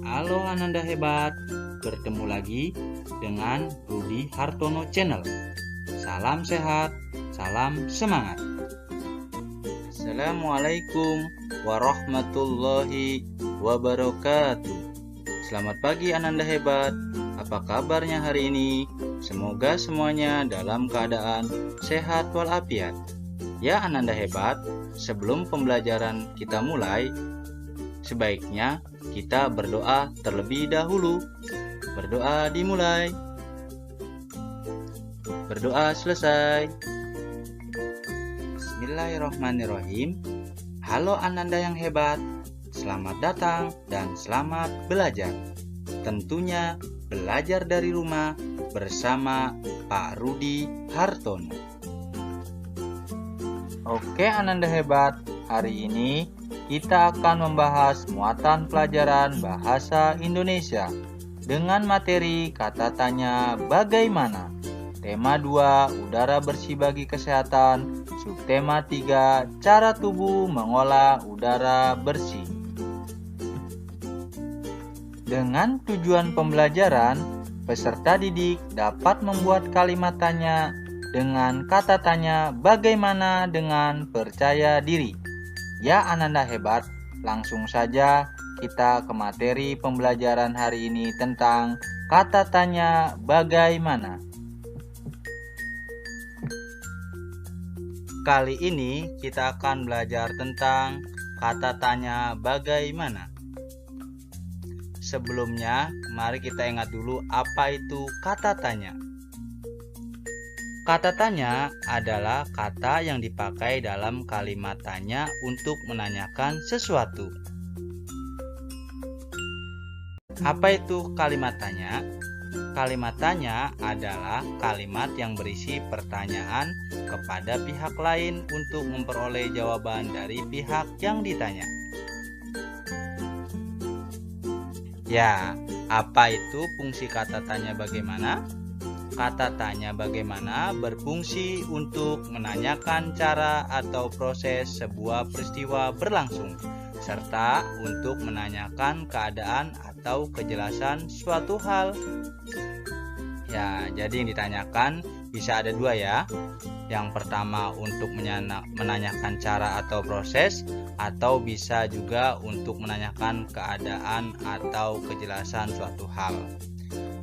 Halo Ananda Hebat, bertemu lagi dengan Rudi Hartono Channel. Salam sehat, salam semangat. Assalamualaikum warahmatullahi wabarakatuh. Selamat pagi Ananda Hebat, apa kabarnya hari ini? Semoga semuanya dalam keadaan sehat walafiat. Ya Ananda Hebat, sebelum pembelajaran kita mulai, sebaiknya kita berdoa terlebih dahulu. Berdoa dimulai. Berdoa selesai. Bismillahirrahmanirrahim. Halo Ananda yang hebat, selamat datang dan selamat belajar. Tentunya belajar dari rumah bersama Pak Rudi Hartono. Oke Ananda hebat, hari ini kita akan membahas muatan pelajaran bahasa Indonesia dengan materi kata tanya bagaimana. Tema 2, udara bersih bagi kesehatan. Subtema 3, cara tubuh mengolah udara bersih. Dengan tujuan pembelajaran, peserta didik dapat membuat kalimat tanya dengan kata tanya bagaimana dengan percaya diri. Ya Ananda hebat, langsung saja kita ke materi pembelajaran hari ini tentang kata tanya bagaimana. Kali ini kita akan belajar tentang kata tanya bagaimana. Sebelumnya, mari kita ingat dulu apa itu kata tanya. Kata tanya adalah kata yang dipakai dalam kalimat tanya untuk menanyakan sesuatu. Apa itu kalimat tanya? Kalimat tanya adalah kalimat yang berisi pertanyaan kepada pihak lain untuk memperoleh jawaban dari pihak yang ditanya. Ya, apa itu fungsi kata tanya bagaimana? Kata tanya bagaimana berfungsi untuk menanyakan cara atau proses sebuah peristiwa berlangsung, serta untuk menanyakan keadaan atau kejelasan suatu hal. Ya, jadi yang ditanyakan bisa ada dua ya. Yang pertama untuk menanyakan cara atau proses, atau bisa juga untuk menanyakan keadaan atau kejelasan suatu hal.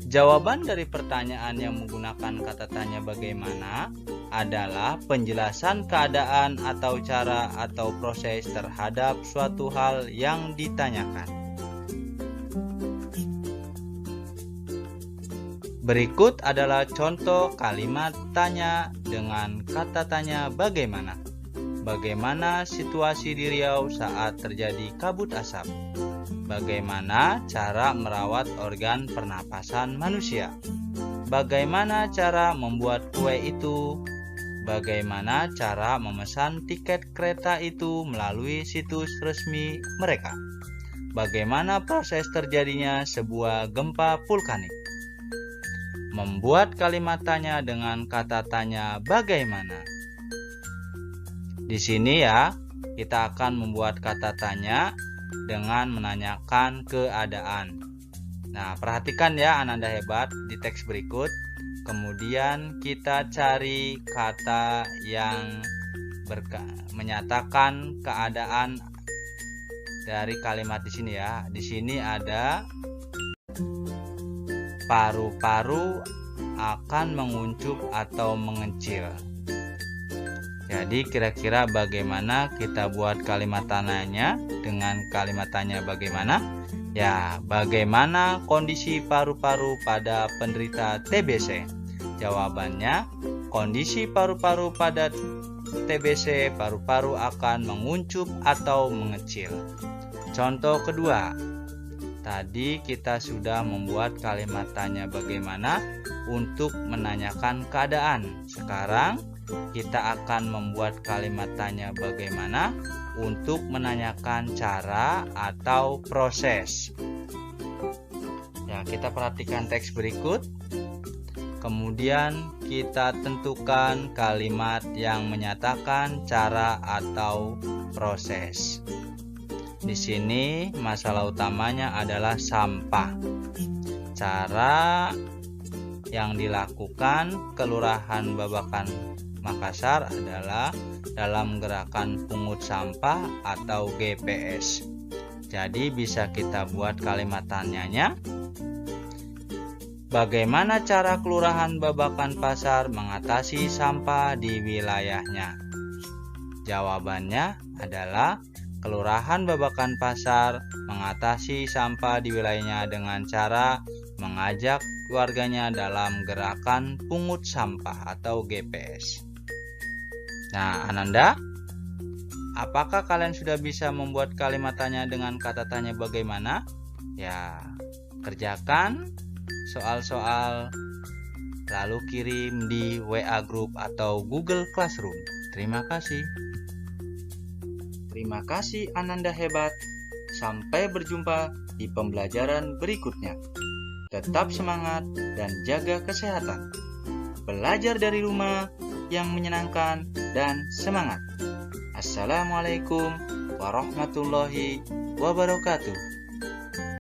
Jawaban dari pertanyaan yang menggunakan kata tanya bagaimana adalah penjelasan keadaan atau cara atau proses terhadap suatu hal yang ditanyakan. Berikut adalah contoh kalimat tanya dengan kata tanya bagaimana. Bagaimana situasi di Riau saat terjadi kabut asap? Bagaimana cara merawat organ pernapasan manusia? Bagaimana cara membuat kue itu? Bagaimana cara memesan tiket kereta itu melalui situs resmi mereka? Bagaimana proses terjadinya sebuah gempa vulkanik? Membuat kalimat tanya dengan kata tanya bagaimana. Di sini ya, kita akan membuat kata tanya dengan menanyakan keadaan. Nah, perhatikan ya Ananda hebat di teks berikut. Kemudian kita cari kata yang menyatakan keadaan dari kalimat di sini ya. Di sini ada paru-paru akan menguncup atau mengecil. Jadi kira-kira bagaimana kita buat kalimat tanyanya dengan kalimat tanya bagaimana? Ya, bagaimana kondisi paru-paru pada penderita TBC? Jawabannya, kondisi paru-paru pada TBC, paru-paru akan menguncup atau mengecil. Contoh kedua, tadi kita sudah membuat kalimat tanya bagaimana untuk menanyakan keadaan. Sekarang kita akan membuat kalimat tanya bagaimana untuk menanyakan cara atau proses. Ya, kita perhatikan teks berikut. Kemudian kita tentukan kalimat yang menyatakan cara atau proses. Di sini masalah utamanya adalah sampah. Cara yang dilakukan Kelurahan Babakan Makassar adalah dalam gerakan pungut sampah atau GPS. Jadi bisa kita buat kalimat tanyanya. Bagaimana cara Kelurahan Babakan Pasar mengatasi sampah di wilayahnya? Jawabannya adalah Kelurahan Babakan Pasar mengatasi sampah di wilayahnya dengan cara mengajak warganya dalam gerakan pungut sampah atau GPS. Nah, Ananda, apakah kalian sudah bisa membuat kalimat tanya dengan kata tanya bagaimana? Ya, kerjakan soal-soal lalu kirim di WA Group atau Google Classroom. Terima kasih. Terima kasih Ananda hebat. Sampai berjumpa di pembelajaran berikutnya. Tetap semangat dan jaga kesehatan. Belajar dari rumah yang menyenangkan dan semangat. Assalamualaikum warahmatullahi wabarakatuh.